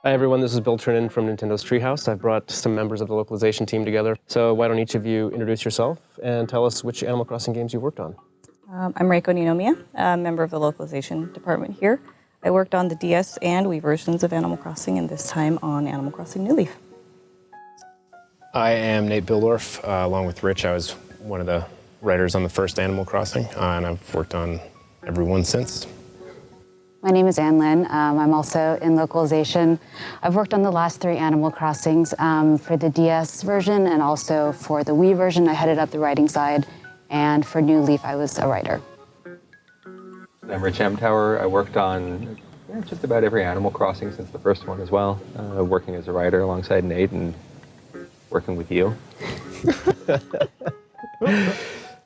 Hi everyone, this is Bill Trinan from Nintendo's Treehouse. I've brought some members of the localization team together. So why don't each of you introduce yourself and tell us which Animal Crossing games you worked on. I'm Reiko Ninomiya, a member of the localization department here. I worked on the DS and Wii versions of Animal Crossing, and this time on Animal Crossing New Leaf. I am Nate Bildorf. Along with Rich, I was one of the writers on the first Animal Crossing, and I've worked on every one since. My name is Ann Lin. I'm also in localization. I've worked on the last 3 Animal Crossings for the DS version and also for the Wii version. I headed up the writing side, and for New Leaf, I was a writer. I'm Rich Amtower. I worked on just about every Animal Crossing since the first one as well, working as a writer alongside Nate and working with you. Do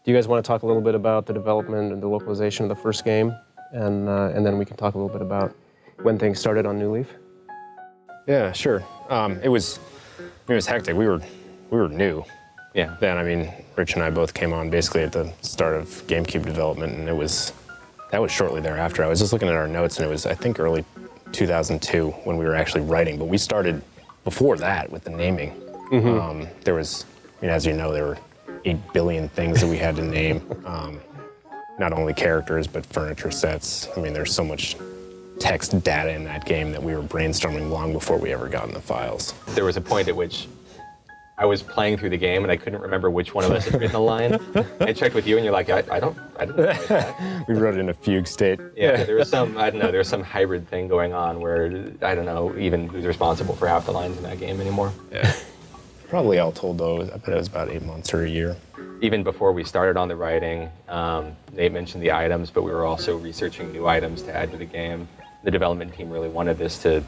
you guys want to talk a little bit about the development and the localization of the first game? And then we can talk a little bit about when things started on New Leaf. Yeah, sure. It was hectic. We were new. Yeah. Then, I mean, Rich and I both came on basically at the start of GameCube development, and that was shortly thereafter. I was just looking at our notes, and it was, I think, early 2002 when we were actually writing. But we started before that with the naming. Mm-hmm. There was, as you know, there were 8 billion things that we had to name. Not only characters, but furniture sets. I mean, there's so much text data in that game that we were brainstorming long before we ever got in the files. There was a point at which I was playing through the game and I couldn't remember which one of us had written a line. I checked with you and you're like, I didn't write that. We wrote it in a fugue state. Yeah, there was some, I don't know, there was some hybrid thing going on where, I don't know, even who's responsible for half the lines in that game anymore. Yeah. Probably all told, though, I bet it was about 8 months or a year. Even before we started on the writing, Nate mentioned the items, but we were also researching new items to add to the game. The development team really wanted this to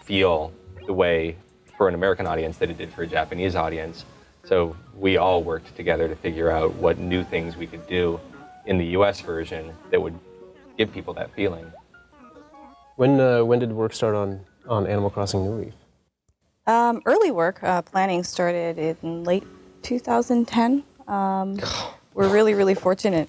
feel the way for an American audience that it did for a Japanese audience. So we all worked together to figure out what new things we could do in the US version that would give people that feeling. When did work start on Animal Crossing New Leaf? Early work, planning started in late 2010. We're really fortunate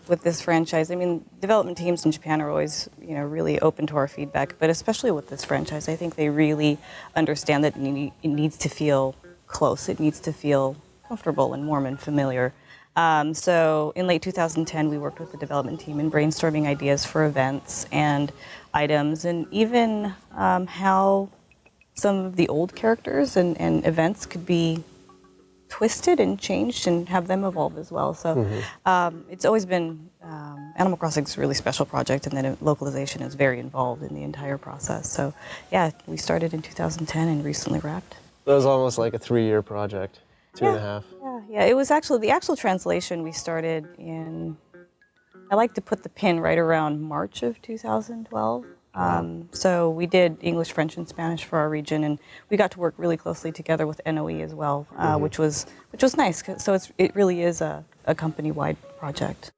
with this franchise. I mean, development teams in Japan are always, really open to our feedback, but especially with this franchise, I think they really understand that it needs to feel close. It needs to feel comfortable and warm and familiar. So in late 2010, we worked with the development team in brainstorming ideas for events and items, and even how some of the old characters and events could be twisted and changed and have them evolve as well. So it's always been, Animal Crossing's a really special project, and then localization is very involved in the entire process. So yeah, we started in 2010 and recently wrapped. That was almost like a 3-year project, 2.5. Yeah, it was actually, the actual translation we started in, I like to put the pin right around March of 2012. So we did English, French, and Spanish for our region, and we got to work really closely together with NOE as well, which was nice. So it really is a company-wide project.